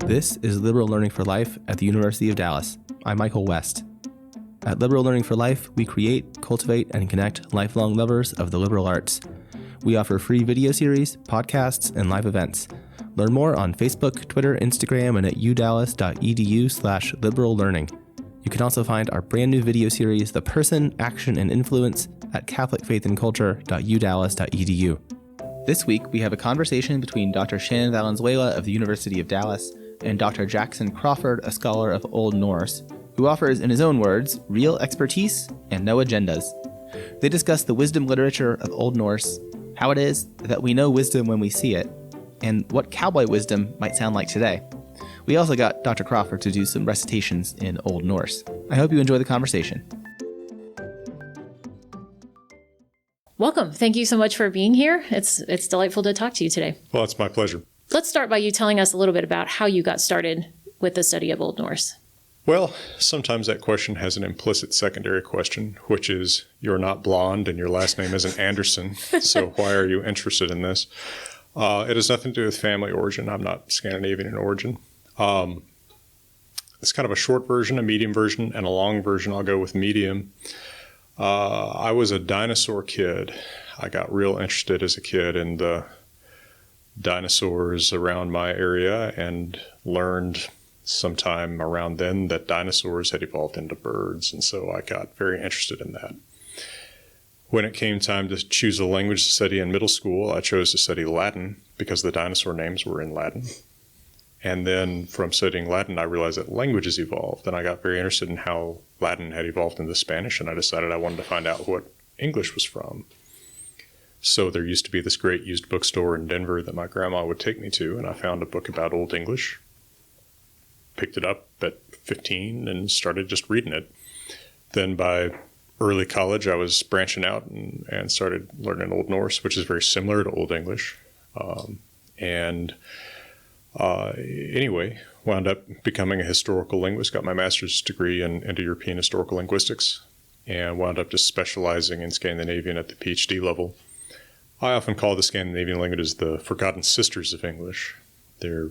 This is Liberal Learning for Life at the University of Dallas. I'm Michael West. At Liberal Learning for Life, we create, cultivate, and connect lifelong lovers of the liberal arts. We offer free video series, podcasts, and live events. Learn more on Facebook, Twitter, Instagram, and at udallas.edu/liberallearning. You can also find our brand new video series, The Person, Action, and Influence, at catholicfaithandculture.udallas.edu. This week, we have a conversation between Dr. Shannon Valenzuela of the University of Dallas and Dr. Jackson Crawford, a scholar of Old Norse, who offers, in his own words, real expertise and no agendas. They discuss the wisdom literature of Old Norse, how it is that we know wisdom when we see it, and what cowboy wisdom might sound like today. We also got Dr. Crawford to do some recitations in Old Norse. I hope you enjoy the conversation. Welcome. Thank you so much for being here. It's delightful to talk to you today. Well, it's my pleasure. Let's start by you telling us a little bit about how you got started with the study of Old Norse. Well, sometimes that question has an implicit secondary question, which is you're not blonde and your last name isn't Anderson, so why are you interested in this? It has nothing to do with family origin. I'm not Scandinavian in origin. It's kind of a short version, a medium version, and a long version. I'll go with medium. I was a dinosaur kid. I got real interested as a kid in the dinosaurs around my area and learned sometime around then that dinosaurs had evolved into birds, and so I got very interested in that. When it came time to choose a language to study in middle school, I chose to study Latin because the dinosaur names were in Latin. And then from studying Latin, I realized that languages evolved, and I got very interested in how Latin had evolved into Spanish, and I decided I wanted to find out what English was from. So there used to be this great used bookstore in Denver that my grandma would take me to, and I found a book about Old English, picked it up at 15, and started just reading it. Then by early college, I was branching out and started learning Old Norse, which is very similar to Old English. Anyway, wound up becoming a historical linguist, got my master's degree in Indo-European historical linguistics, and wound up just specializing in Scandinavian at the PhD level. I often call the Scandinavian languages the forgotten sisters of English. They're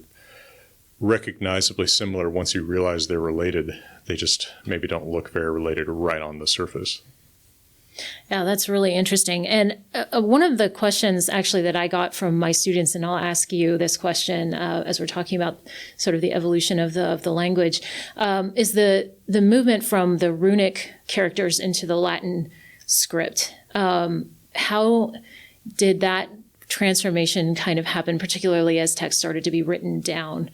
recognizably similar once you realize they're related. They just maybe don't look very related right on the surface. Yeah, that's really interesting. And one of the questions actually that I got from my students, and I'll ask you this question as we're talking about sort of the evolution of the language, is the movement from the runic characters into the Latin script. How did that transformation kind of happen, particularly as text started to be written down?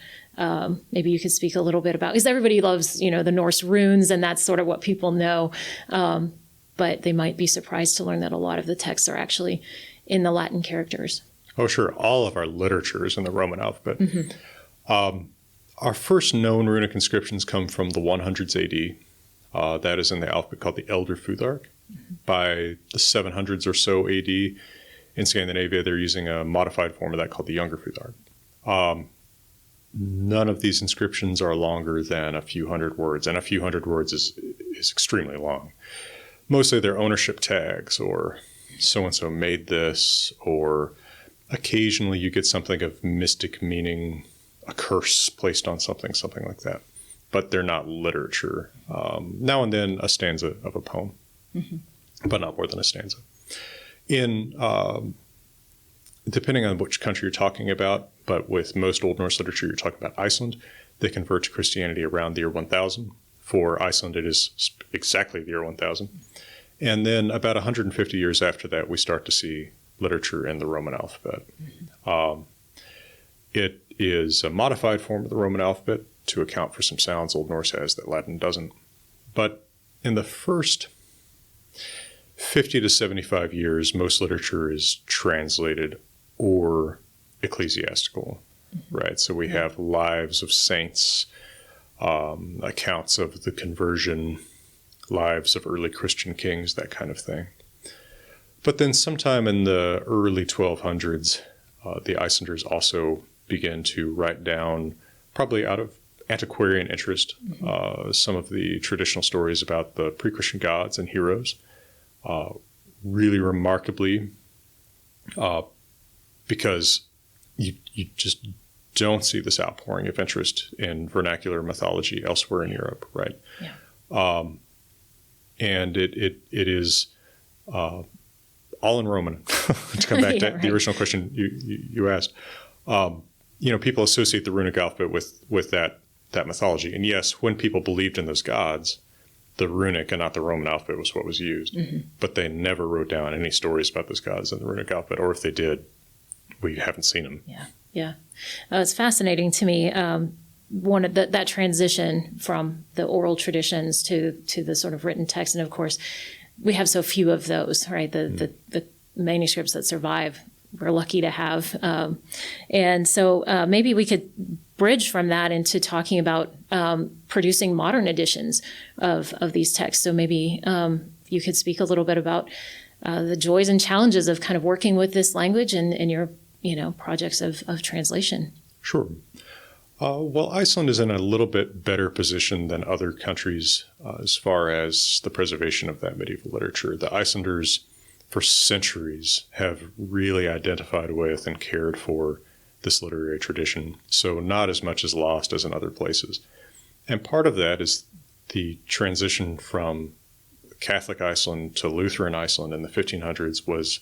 Maybe you could speak a little bit about, because everybody loves, the Norse runes, and that's sort of what people know. But they might be surprised to learn that a lot of the texts are actually in the Latin characters. Oh, sure. All of our literature is in the Roman alphabet. Mm-hmm. Our first known runic inscriptions come from the 100s AD. That is in the alphabet called the Elder Futhark. Mm-hmm. By the 700s or so AD, in Scandinavia, they're using a modified form of that called the Younger Futhark. None of these inscriptions are longer than a few hundred words, and a few hundred words is extremely long. Mostly they're ownership tags, or so-and-so made this, or occasionally you get something of mystic meaning, a curse placed on something like that. But they're not literature. Now and then a stanza of a poem, mm-hmm. but not more than a stanza. Depending on which country you're talking about, but with most Old Norse literature, you're talking about Iceland, they convert to Christianity around the year 1000. For Iceland, it is exactly the year 1000. And then about 150 years after that, we start to see literature in the Roman alphabet. Mm-hmm. It is a modified form of the Roman alphabet to account for some sounds Old Norse has that Latin doesn't. But in the first 50 to 75 years, most literature is translated or ecclesiastical, mm-hmm. right? So we have lives of saints, accounts of the conversion, lives of early Christian kings, that kind of thing. But then sometime in the early 1200s, the Icelanders also begin to write down, probably out of antiquarian interest, mm-hmm. Some of the traditional stories about the pre-Christian gods and heroes. Really remarkably, because you just don't see this outpouring of interest in vernacular mythology elsewhere in Europe, right? Yeah. And it is all in Roman. To come back to the original question you asked, people associate the runic alphabet with that mythology. And yes, when people believed in those gods, the runic and not the Roman alphabet was what was used. Mm-hmm. But they never wrote down any stories about those gods in the runic alphabet, or if they did, we haven't seen them. Yeah. It's fascinating to me. One of that transition from the oral traditions to the sort of written text, and of course, we have so few of those, right? The manuscripts that survive, we're lucky to have, and so maybe we could bridge from that into talking about producing modern editions of these texts. So maybe you could speak a little bit about the joys and challenges of kind of working with this language in your projects of translation. Sure. Well, Iceland is in a little bit better position than other countries as far as the preservation of that medieval literature. The Icelanders, for centuries, have really identified with and cared for this literary tradition, so not as much is lost as in other places. And part of that is the transition from Catholic Iceland to Lutheran Iceland in the 1500s was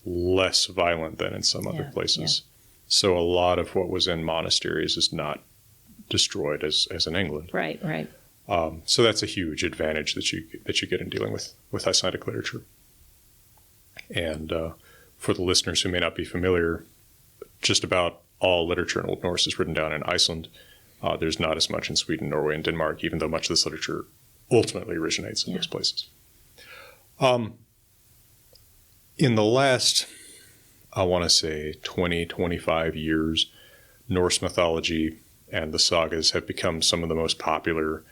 less violent than in some other places. Yeah. So a lot of what was in monasteries is not destroyed as in England. Right. So that's a huge advantage that you get in dealing with Icelandic literature. And for the listeners who may not be familiar, just about all literature in Old Norse is written down in Iceland. There's not as much in Sweden, Norway, and Denmark, even though much of this literature ultimately originates in those places. In the last, I want to say 20, 25 years, Norse mythology and the sagas have become some of the most popular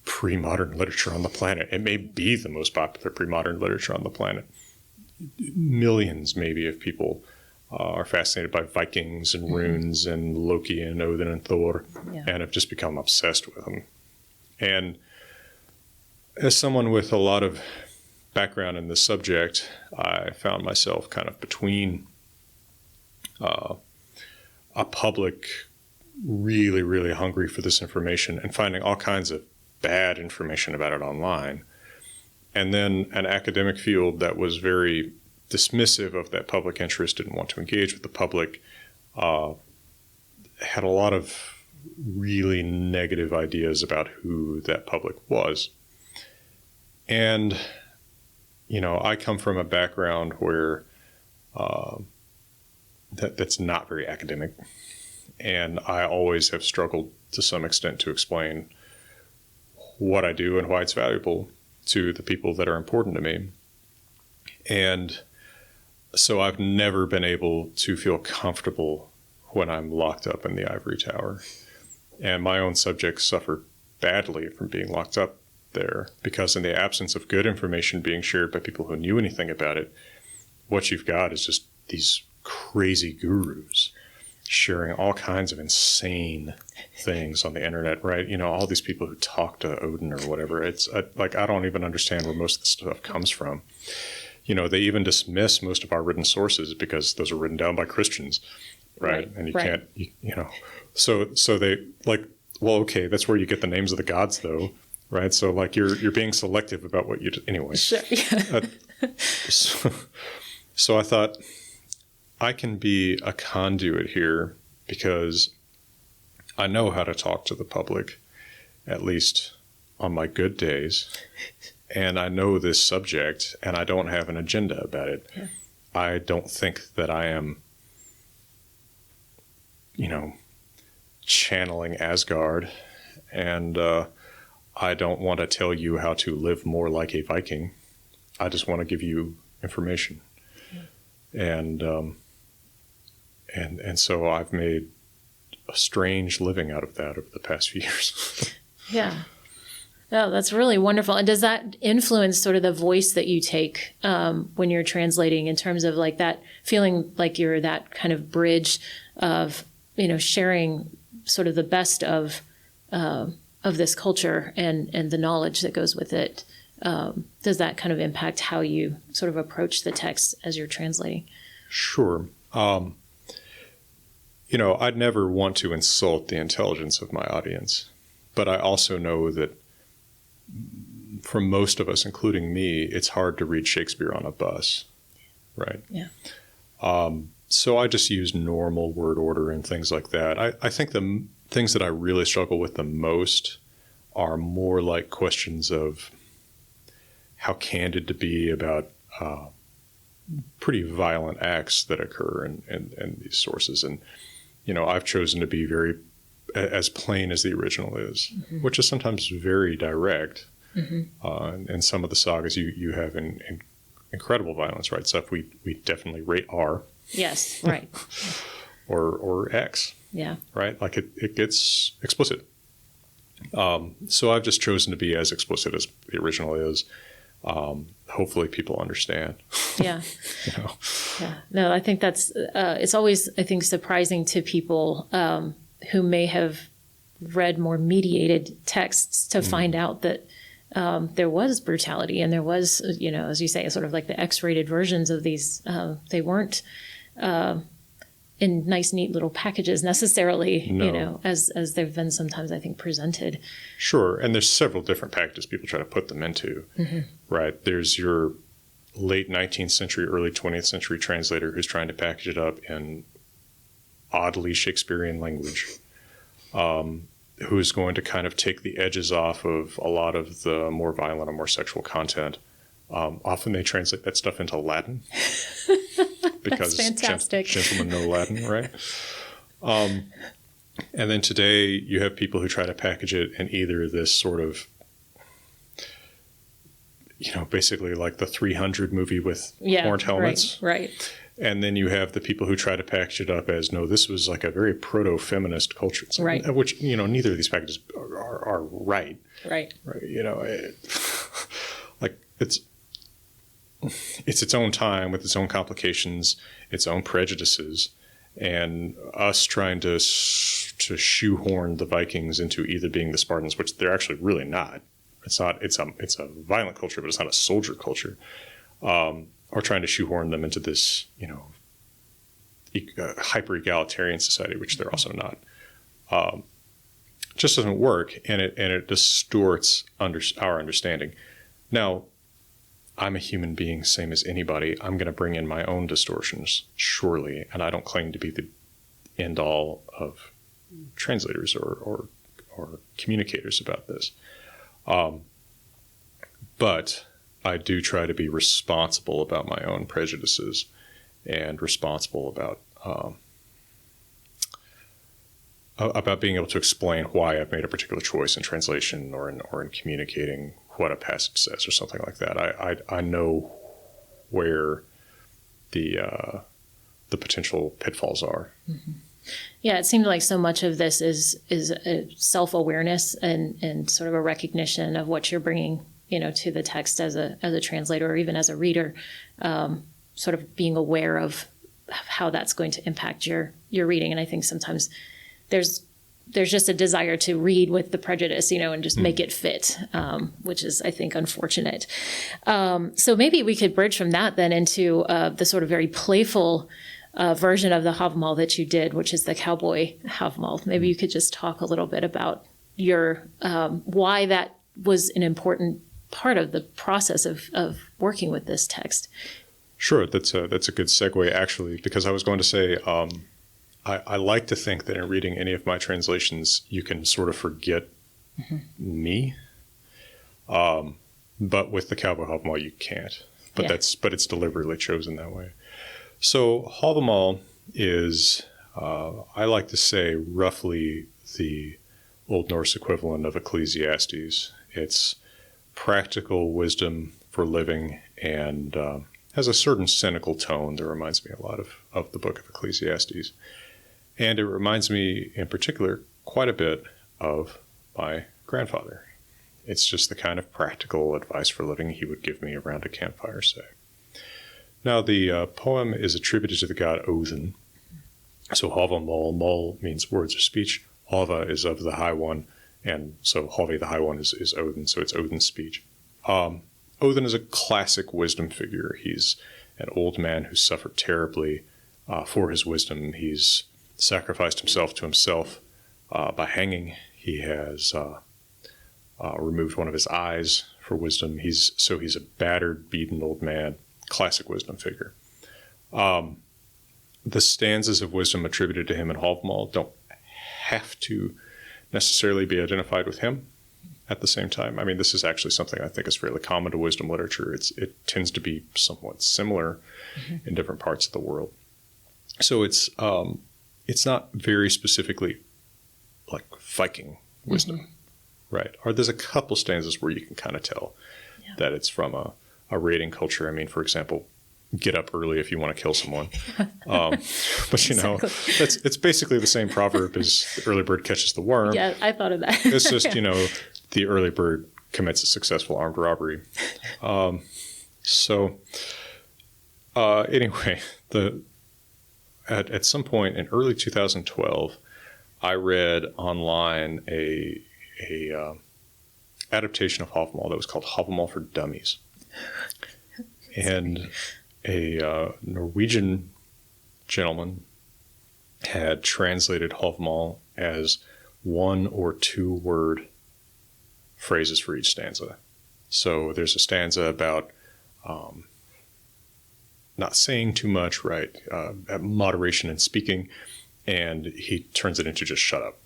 pre-modern literature on the planet. It may be the most popular pre-modern literature on the planet. Millions, maybe, of people are fascinated by Vikings and runes and Loki and Odin and Thor, and have just become obsessed with them. And as someone with a lot of background in this subject, I found myself kind of between a public really, really hungry for this information and finding all kinds of bad information about it online, and then an academic field that was very dismissive of that public interest, didn't want to engage with the public, had a lot of really negative ideas about who that public was. And, I come from a background where that's not very academic. And I always have struggled to some extent to explain what I do and why it's valuable to the people that are important to me. And so I've never been able to feel comfortable when I'm locked up in the ivory tower. And my own subjects suffer badly from being locked up there, because in the absence of good information being shared by people who knew anything about it, what you've got is just these crazy gurus sharing all kinds of insane things on the internet, right? All these people who talk to Odin or whatever. It's I don't even understand where most of the stuff comes from. They even dismiss most of our written sources because those are written down by Christians, right? And you can't, so they well, okay, that's where you get the names of the gods, though, right? So you're being selective about what you do. Anyway. Sure. Yeah. So I thought, I can be a conduit here because I know how to talk to the public, at least on my good days, and I know this subject, and I don't have an agenda about it. Yeah. I don't think that I am, channeling Asgard, and I don't want to tell you how to live more like a Viking. I just want to give you information. Yeah. And so I've made a strange living out of that over the past few years. Yeah. Oh, that's really wonderful. And does that influence sort of the voice that you take when you're translating, in terms of that feeling like you're that kind of bridge of, sharing sort of the best of this culture and the knowledge that goes with it? Does that kind of impact how you sort of approach the text as you're translating? Sure. I'd never want to insult the intelligence of my audience, but I also know that for most of us, including me, it's hard to read Shakespeare on a bus, right? Yeah. So I just use normal word order and things like that. I think the things that I really struggle with the most are more like questions of how candid to be about pretty violent acts that occur in these sources. And, I've chosen to be very as plain as the original is, which is sometimes very direct. In some of the sagas you have in incredible violence, right? Stuff we definitely rate R. Yes, right. or X. Yeah. Right? Like it gets explicit. So I've just chosen to be as explicit as the original is. Hopefully people understand. Yeah. Yeah. No, I think that's, it's always, I think, surprising to people who may have read more mediated texts to find out that there was brutality and there was, as you say, sort of like the X-rated versions of these. They weren't in nice, neat little packages necessarily, No. as they've been sometimes, I think, presented. Sure. And there's several different packages people try to put them into, right? There's your late 19th century, early 20th century translator who's trying to package it up in oddly Shakespearean language, who's going to kind of take the edges off of a lot of the more violent or more sexual content. Often they translate that stuff into Latin. Because That's fantastic. Gentlemen know Latin, right? And then today you have people who try to package it in either this sort of, basically like the 300 movie with horned helmets. Right. And then you have the people who try to package it up as, no, this was like a very proto-feminist culture. Right. Which, neither of these packages are right. Right. Right. Like it's its own time with its own complications, its own prejudices, and us trying to shoehorn the Vikings into either being the Spartans, which they're actually really not. It's not. It's a violent culture, but it's not a soldier culture. Or trying to shoehorn them into this, hyper egalitarian society, which they're also not. Just doesn't work, and it distorts our understanding. Now, I'm a human being, same as anybody. I'm going to bring in my own distortions, surely, and I don't claim to be the end all of translators or communicators about this. But I do try to be responsible about my own prejudices and responsible about being able to explain why I've made a particular choice in translation or in communicating what a passage says or something like that. I know where the potential pitfalls are. Mm-hmm. Yeah, it seemed like so much of this is a self-awareness and sort of a recognition of what you're bringing, to the text as a translator or even as a reader, sort of being aware of how that's going to impact your reading. And I think sometimes there's just a desire to read with the prejudice, and just make it fit, which is, I think, unfortunate. So maybe we could bridge from that then into the sort of very playful version of the Hávamál that you did, which is the Cowboy Hávamál. Maybe you could just talk a little bit about your why that was an important part of the process of working with this text. Sure, that's a good segue, actually, because I was going to say I like to think that in reading any of my translations, you can sort of forget me, but with the Cowboy Hávamál, you can't. But it's deliberately chosen that way. So Hávamál is, I like to say, roughly the Old Norse equivalent of Ecclesiastes. It's practical wisdom for living and has a certain cynical tone that reminds me a lot of the book of Ecclesiastes. And it reminds me, in particular, quite a bit of my grandfather. It's just the kind of practical advice for living he would give me around a campfire, say. Now, the poem is attributed to the god Odin. So Hávamál, Mál means words of speech. Háva is of the High One, and so Hávi, the High One, is Odin, so it's Odin's speech. Odin is a classic wisdom figure. He's an old man who suffered terribly for his wisdom. He's sacrificed himself to himself by hanging. He has removed one of his eyes for wisdom. He's a battered, beaten old man, classic wisdom figure. The stanzas of wisdom attributed to him in Hávamál don't have to necessarily be identified with him at the same time. I mean, this is actually something I think is fairly common to wisdom literature. It tends to be somewhat similar in different parts of the world. So it's not very specifically like Viking wisdom, right? Or there's a couple stanzas where you can kind of tell that it's from a raiding culture. I mean, for example, get up early if you want to kill someone. But it's basically the same proverb as the early bird catches the worm. Yeah, I thought of that. It's just, the early bird commits a successful armed robbery. Anyway, at some point in early 2012, I read online a adaptation of Hávamál that was called Hávamál for Dummies. And a Norwegian gentleman had translated Hávamál as 1 or 2 word phrases for each stanza. So there's a stanza about not saying too much, right? Moderation in speaking, and he turns it into just shut up,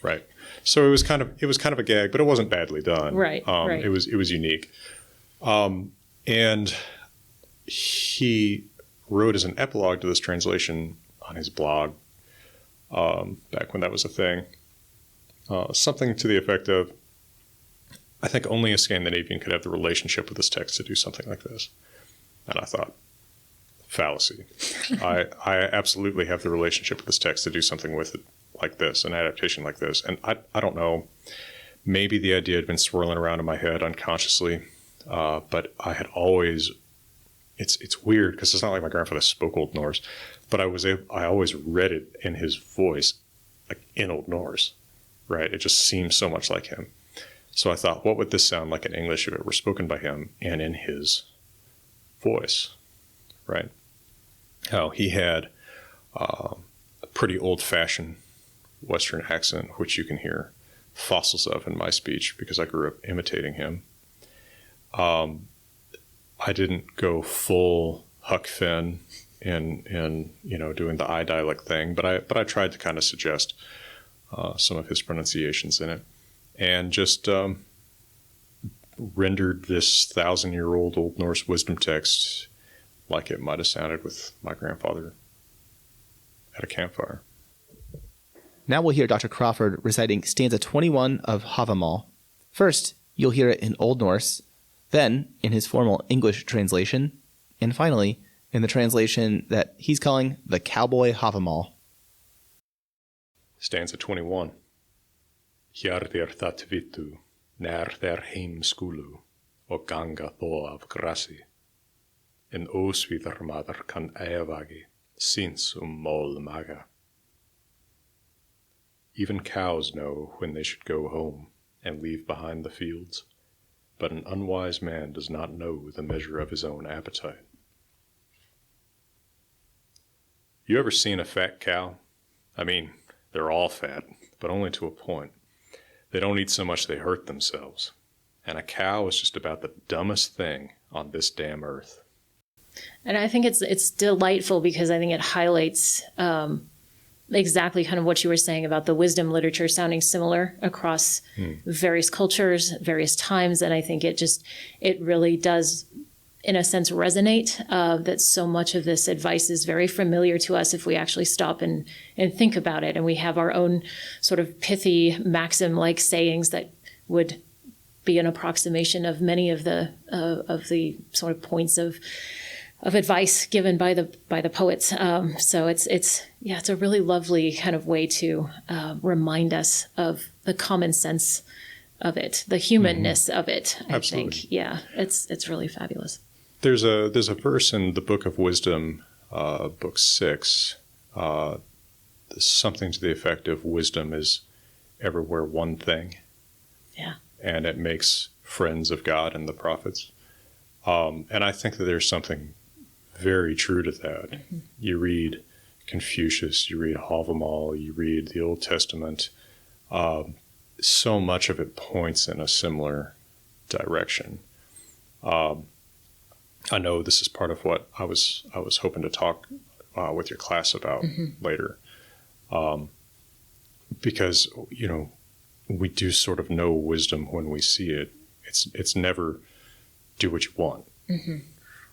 right? So it was kind of a gag, but it wasn't badly done. Right. Right. It was unique, and he wrote as an epilogue to this translation on his blog back when that was a thing, something to the effect of, I think only a Scandinavian could have the relationship with this text to do something like this. And I thought, fallacy. I absolutely have the relationship with this text to do something with it like this, an adaptation like this. And I don't know, maybe the idea had been swirling around in my head unconsciously, but I had always, it's weird because it's not like my grandfather spoke Old Norse, but I always read it in his voice, like in Old Norse, right? It just seemed so much like him. So I thought, what would this sound like in English if it were spoken by him and in his voice, right? How he had a pretty old-fashioned Western accent, which you can hear fossils of in my speech because I grew up imitating him. I didn't go full Huck Finn in doing the I dialect thing, but I tried to kind of suggest some of his pronunciations in it, and just rendered this 1,000-year-old Old Norse wisdom text like it might have sounded with my grandfather at a campfire. Now we'll hear Dr. Crawford reciting stanza 21 of Hávamál. First, you'll hear it in Old Norse, then in his formal English translation, and finally in the translation that he's calling the Cowboy Hávamál. Stanza 21. Hjarðir það vitu, nær þeir heim skulu, og ganga þó af grassi. En ósvíðar maður kann ævagi, síns mól maga. Even cows know when they should go home and leave behind the fields, but an unwise man does not know the measure of his own appetite. You ever seen a fat cow? I mean, they're all fat, but only to a point. They don't eat so much they hurt themselves. And a cow is just about the dumbest thing on this damn earth. And I think it's delightful because I think it highlights exactly kind of what you were saying about the wisdom literature sounding similar across various cultures, various times. And I think it really does, in a sense, resonate, that so much of this advice is very familiar to us if we actually stop and think about it. And we have our own sort of pithy maxim-like sayings that would be an approximation of many of the sort of points of advice given by the poets. So it's a really lovely kind of way to remind us of the common sense of it, the humanness of it. I Absolutely. think, yeah, it's really fabulous. There's a verse in the Book of Wisdom, book 6, something to the effect of wisdom is everywhere one thing. Yeah. And it makes friends of God and the prophets. And I think that there's something very true to that. Mm-hmm. You read Confucius, you read Hávamál, you read the Old Testament, so much of it points in a similar direction. I know this is part of what I was hoping to talk with your class about later, because we do sort of know wisdom when we see it. It's never do what you want,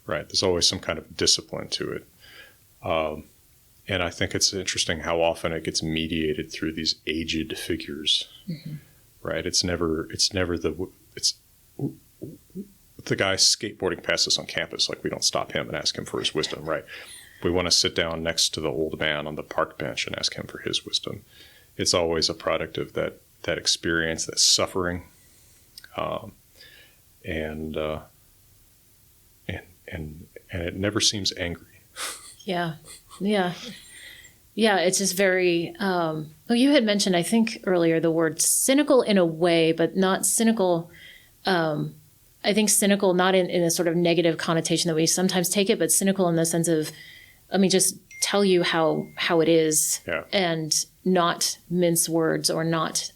right? There's always some kind of discipline to it, and I think it's interesting how often it gets mediated through these aged figures, right? It's never the guy skateboarding past us on campus. Like, we don't stop him and ask him for his wisdom, right? We want to sit down next to the old man on the park bench and ask him for his wisdom. It's always a product of that experience, that suffering, and it never seems angry. Yeah. It's just very. Well, you had mentioned, I think earlier, the word cynical in a way, but not cynical. I think cynical not in a sort of negative connotation that we sometimes take it, but cynical in the sense of, let me just tell you how it is, and not mince words, or not.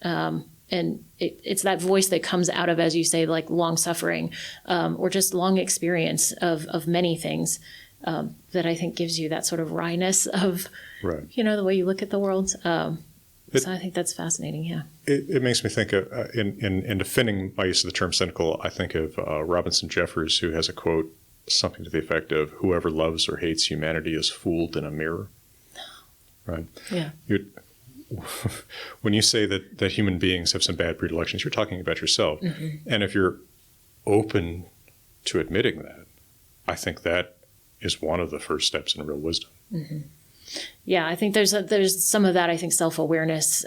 And it's that voice that comes out of, as you say, like long suffering, or just long experience of many things, that I think gives you that sort of wryness of, the way you look at the world. So I think that's fascinating. Yeah. It makes me think of, in defending my use of the term cynical, I think of Robinson Jeffers, who has a quote, something to the effect of, "Whoever loves or hates humanity is fooled in a mirror." Right? Yeah. When you say that human beings have some bad predilections, you're talking about yourself. And if you're open to admitting that, I think that is one of the first steps in real wisdom. Yeah, I think there's some of that, I think, self-awareness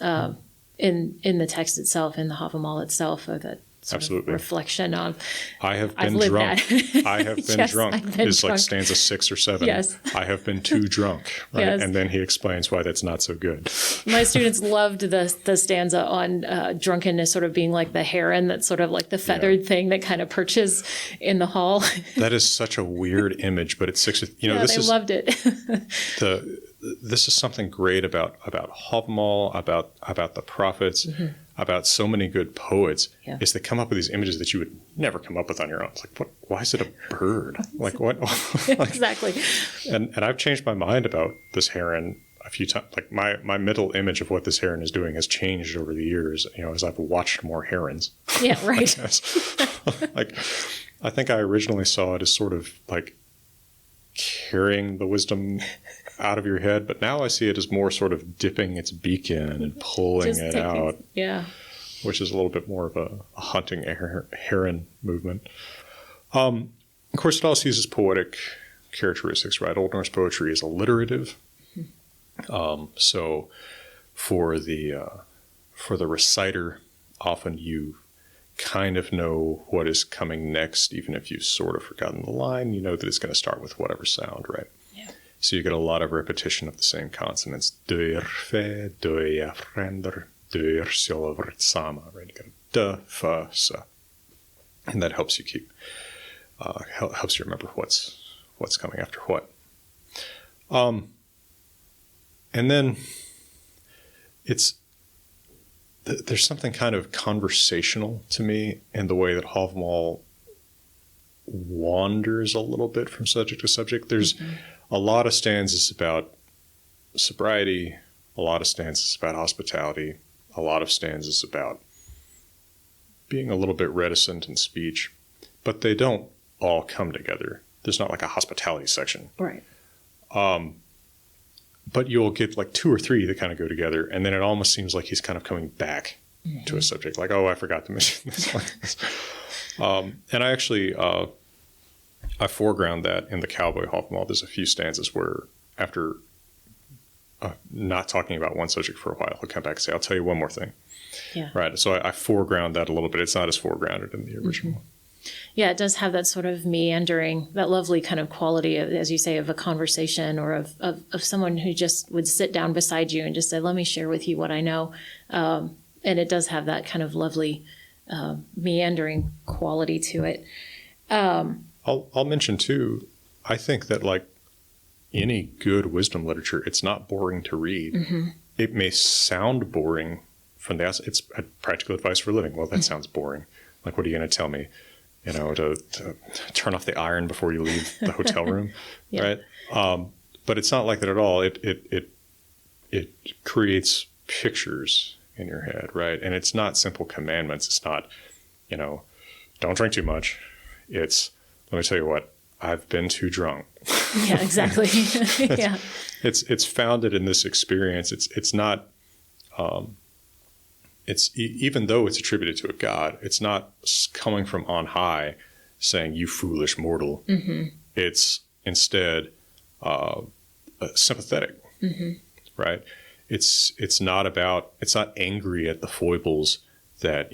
in the text itself, in the Hávamál itself, of that sort of reflection of, I have been drunk. I have been drunk. It's like stanza 6 or 7. Yes. I have been too drunk. Right? Yes. And then he explains why that's not so good. My students loved the stanza on drunkenness sort of being like the heron, that's sort of like the feathered thing that kind of perches in the hall. That is such a weird image, but it's 6. They loved it. This is something great about Hávamál, about the prophets, about so many good poets, is they come up with these images that you would never come up with on your own. It's like, what? Why is it a bird? Like, what? Exactly. And I've changed my mind about this heron a few times. Like, my mental image of what this heron is doing has changed over the years, as I've watched more herons. Yeah, right. Like, I think I originally saw it as sort of like carrying the wisdom out of your head, but now I see it as more sort of dipping its beak in and pulling it out. Yeah. Which is a little bit more of a hunting heron movement. Of course, it also uses poetic characteristics, right? Old Norse poetry is alliterative. So for the reciter, often you kind of know what is coming next, even if you've sort of forgotten the line. You know that it's going to start with whatever sound, right? So you get a lot of repetition of the same consonants. Dør, fe, døya, frender, dør, sjølvret, sama. Right? You go d, fa, sa. And that helps you helps you remember what's coming after what. And then there's something kind of conversational to me in the way that Hávamál wanders a little bit from subject to subject. There's a lot of stanzas about sobriety, a lot of stanzas about hospitality, a lot of stanzas about being a little bit reticent in speech, but they don't all come together. There's not like a hospitality section. Right. But you'll get like 2 or 3 that kind of go together, and then it almost seems like he's kind of coming back to a subject, like, oh, I forgot to mention this one. And I actually... I foreground that in the Cowboy Hávamál. There's a few stanzas where, after not talking about one subject for a while, he'll come back and say, I'll tell you one more thing. Yeah. Right. So I foreground that a little bit. It's not as foregrounded in the original. Yeah, it does have that sort of meandering, that lovely kind of quality, of, as you say, of a conversation, or of someone who just would sit down beside you and just say, let me share with you what I know. And it does have that kind of lovely meandering quality to it. I'll mention too, I think that like any good wisdom literature, it's not boring to read. It may sound boring from the outside. It's practical advice for a living. Well, that sounds boring. Like, what are you going to tell me? To turn off the iron before you leave the hotel room, right? But it's not like that at all. It creates pictures in your head, right? And it's not simple commandments. It's not, don't drink too much. It's, let me tell you what, I've been too drunk. Yeah, exactly. Yeah. It's founded in this experience. It's not, even though it's attributed to a God, it's not coming from on high saying, you foolish mortal. It's instead sympathetic, right? It's not angry at the foibles that,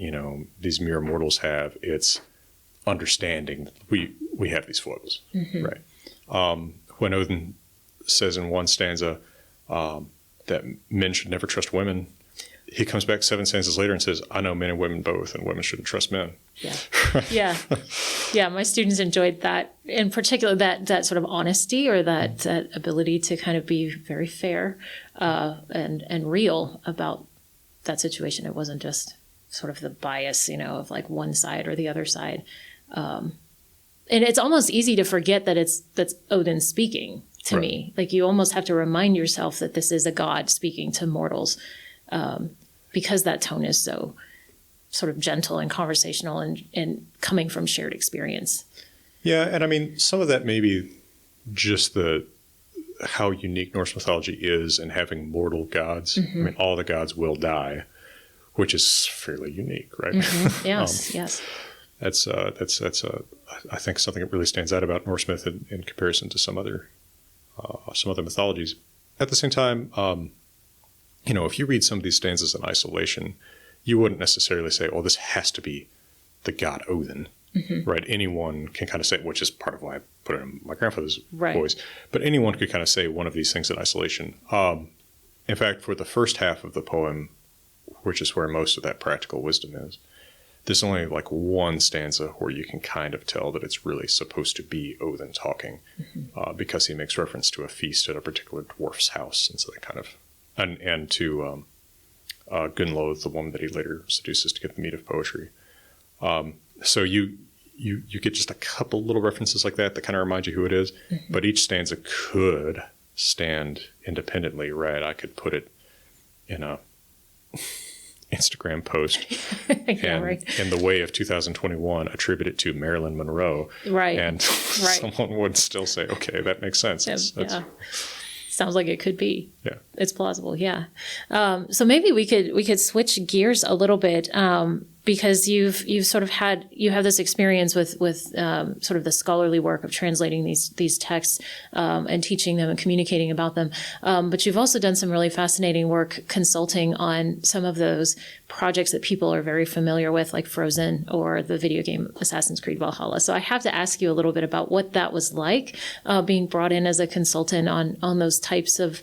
these mere mortals have. It's understanding that we have these foibles, right? When Odin says in one stanza that men should never trust women, he comes back 7 stanzas later and says, I know men and women both, and women shouldn't trust men. Yeah. Yeah. My students enjoyed that, in particular, that sort of honesty, or that ability to kind of be very fair and real about that situation. It wasn't just sort of the bias, of like one side or the other side. And it's almost easy to forget that's Odin speaking to me. Like, you almost have to remind yourself that this is a god speaking to mortals. Because that tone is so sort of gentle and conversational and coming from shared experience. Yeah, and I mean, some of that may be just how unique Norse mythology is in having mortal gods. I mean, all the gods will die, which is fairly unique, right? Yes, yes. That's I think something that really stands out about Norse myth in comparison to some other mythologies. At the same time, if you read some of these stanzas in isolation, you wouldn't necessarily say, "Oh, this has to be the god Odin," right? Anyone can kind of say, which is part of why I put it in my grandfather's voice. But anyone could kind of say one of these things in isolation. In fact, for the first half of the poem, which is where most of that practical wisdom is, there's only like one stanza where you can kind of tell that it's really supposed to be Odin talking, because he makes reference to a feast at a particular dwarf's house, and so they kind of. And to Gunnlod, the woman that he later seduces to get the meat of poetry. So you get just a couple little references like that kind of remind you who it is. But each stanza could stand independently, right? I could put it in a Instagram post in the way of 2021, attribute it to Marilyn Monroe. Right. And someone would still say, okay, that makes sense. Yeah. Sounds like it could be. Yeah, it's plausible. Yeah. So maybe we could switch gears a little bit, because you've sort of you have this experience with sort of the scholarly work of translating these texts and teaching them and communicating about them. But you've also done some really fascinating work consulting on some of those projects that people are very familiar with, like Frozen or the video game Assassin's Creed Valhalla. So I have to ask you a little bit about what that was like, being brought in as a consultant on those types of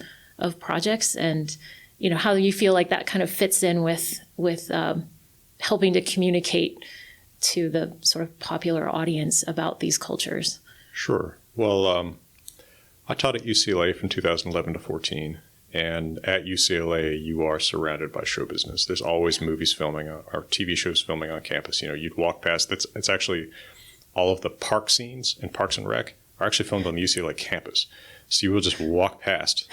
projects, and how you feel like that kind of fits in with helping to communicate to the sort of popular audience about these cultures. Sure. Well, I taught at UCLA from 2011 to 14. And at UCLA, you are surrounded by show business. There's always movies filming or TV shows filming on campus. You'd walk past. It's actually all of the park scenes in Parks and Rec are actually filmed on the UCLA campus. So you will just walk past,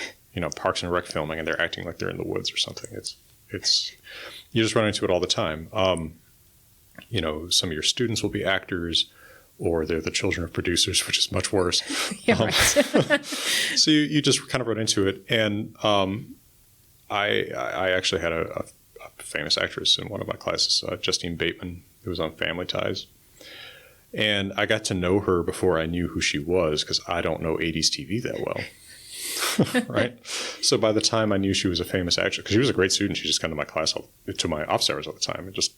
Parks and Rec filming, and they're acting like they're in the woods or something. It's you just run into it all the time. Some of your students will be actors, or they're the children of producers, which is much worse. Yeah, right. So you just kind of run into it. And I actually had a famous actress in one of my classes, Justine Bateman, who was on Family Ties. And I got to know her before I knew who she was, because I don't know 80s TV that well. Right? So by the time I knew she was a famous actress, because she was a great student, she just come to my class, to my office hours all the time, and just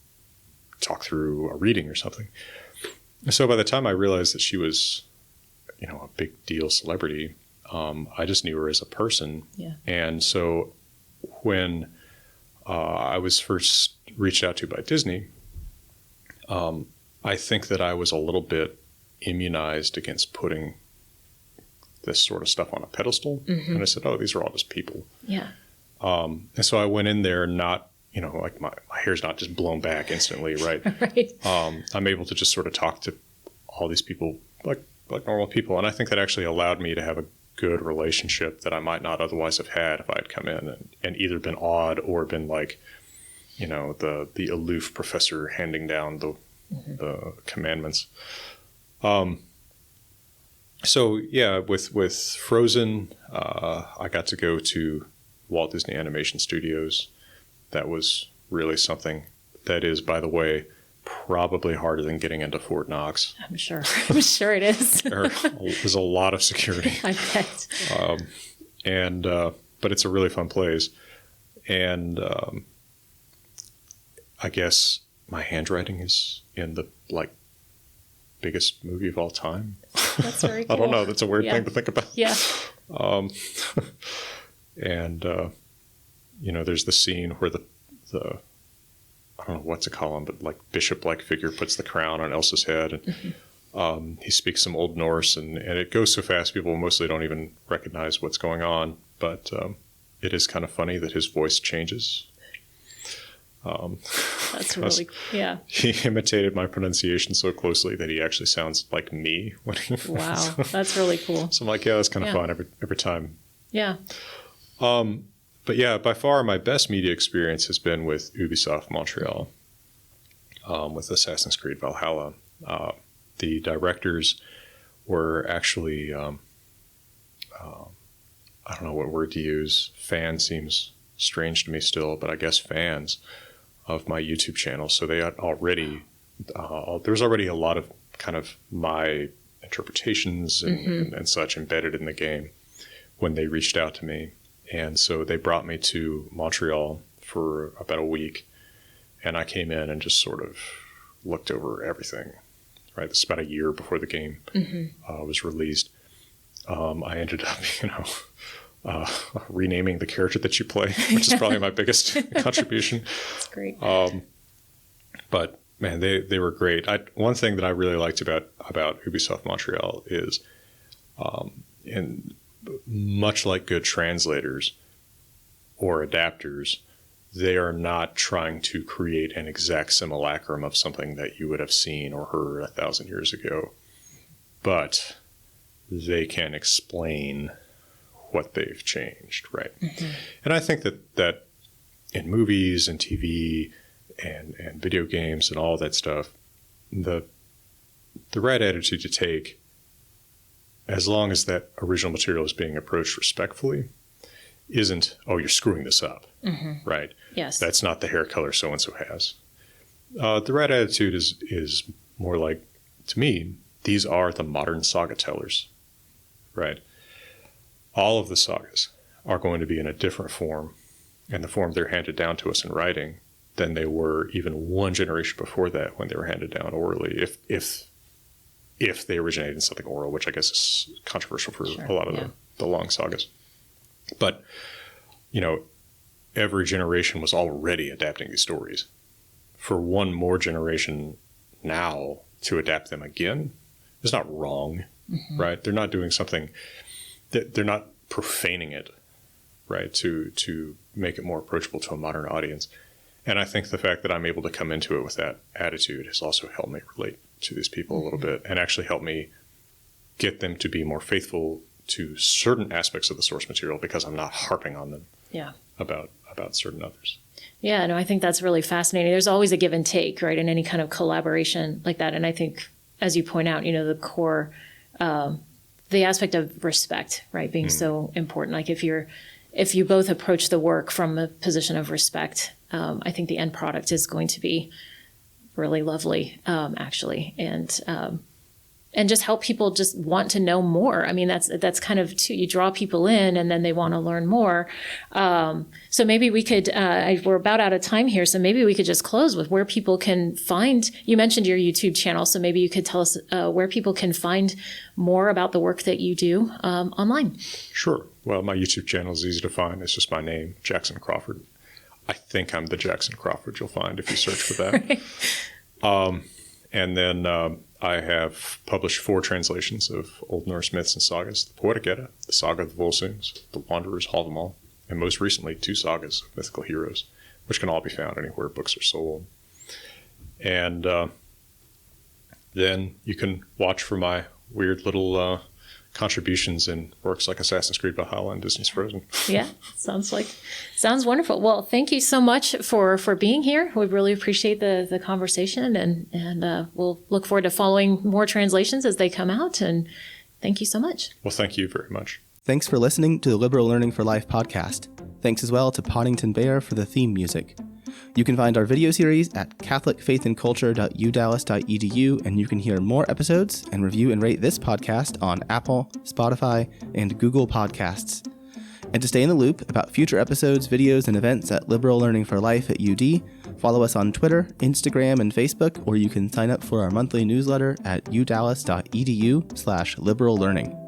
talk through a reading or something. So by the time I realized that she was, a big deal celebrity, I just knew her as a person. Yeah. And so when I was first reached out to by Disney, I think that I was a little bit immunized against putting this sort of stuff on a pedestal. And I said, oh, these are all just people. Yeah. And so I went in there not, like my hair's not just blown back instantly, right? Right. I'm able to just sort of talk to all these people like normal people. And I think that actually allowed me to have a good relationship that I might not otherwise have had if I had come in and either been awed or been like, the aloof professor handing down the commandments. So yeah, with Frozen, I got to go to Walt Disney Animation Studios. That was really something. That is, by the way, probably harder than getting into Fort Knox. I'm sure. I'm sure it is. There's a lot of security. I bet. But it's a really fun place. And I guess my handwriting is in the biggest movie of all time. That's very cool. I don't know. That's a weird thing to think about. Yeah. There's the scene where the I don't know what to call him, but bishop-like figure puts the crown on Elsa's head, and he speaks some Old Norse, and it goes so fast people mostly don't even recognize what's going on. But it is kind of funny that his voice changes. That's really yeah. He imitated my pronunciation so closely that he actually sounds like me when he. Wow, that's really cool. So I'm like, yeah, that's kind of fun every time. Yeah. But yeah, by far my best media experience has been with Ubisoft Montreal, with Assassin's Creed Valhalla. The directors were actually, I don't know what word to use. Fan seems strange to me still, but I guess fans of my YouTube channel. So they had already, there's already a lot of kind of my interpretations and such embedded in the game when they reached out to me. And so they brought me to Montreal for about a week, and I came in and just sort of looked over everything, right? This is about a year before the game was released. I ended up, renaming the character that you play, which is probably my biggest contribution. That's great. But man, they were great. One thing that I really liked about Ubisoft Montreal is, and much like good translators or adapters, they are not trying to create an exact simulacrum of something that you would have seen or heard 1,000 years ago, but they can explain what they've changed, right? And I think that in movies and TV and video games and all that stuff, the right attitude to take, as long as that original material is being approached respectfully, isn't, oh, you're screwing this up, right? Yes. That's not the hair color so-and-so has. The right attitude is more like, to me, these are the modern saga tellers, right? All of the sagas are going to be in a different form, and the form they're handed down to us in writing, than they were even one generation before that when they were handed down orally, if they originated in something oral, which I guess is controversial for a lot of the long sagas. But, every generation was already adapting these stories. For one more generation now to adapt them again is not wrong, right? They're not doing something, they're not profaning it, right, to make it more approachable to a modern audience. And I think the fact that I'm able to come into it with that attitude has also helped me relate to these people a little bit, and actually helped me get them to be more faithful to certain aspects of the source material because I'm not harping on them about certain others. Yeah, no, I think that's really fascinating. There's always a give and take, right, in any kind of collaboration like that. And I think, as you point out, the core, the aspect of respect, right, being so important. Like if you both approach the work from a position of respect, I think the end product is going to be really lovely, actually, and just help people just want to know more. I mean, that's kind of too, you draw people in and then they want to learn more. So maybe we could, we're about out of time here, so maybe we could just close with where people can find, you mentioned your YouTube channel, so maybe you could tell us where people can find more about the work that you do online. Sure. Well, my YouTube channel is easy to find. It's just my name, Jackson Crawford. I think I'm the Jackson Crawford you'll find if you search for that. And then I have published 4 translations of Old Norse myths and sagas: the Poetic Edda, the Saga of the Volsungs, the Wanderer's Hávamál, and most recently 2 sagas of mythical heroes, which can all be found anywhere books are sold. And then you can watch for my weird little contributions in works like Assassin's Creed Valhalla and Disney's Frozen. Yeah, sounds wonderful. Well, thank you so much for being here. We really appreciate the conversation, and we'll look forward to following more translations as they come out. And thank you so much. Well, thank you very much. Thanks for listening to the Liberal Learning for Life podcast. Thanks as well to Poddington Bear for the theme music. You can find our video series at catholicfaithandculture.udallas.edu, and you can hear more episodes and review and rate this podcast on Apple, Spotify, and Google Podcasts. And to stay in the loop about future episodes, videos, and events at Liberal Learning for Life at UD, follow us on Twitter, Instagram, and Facebook, or you can sign up for our monthly newsletter at udallas.edu/liberallearning.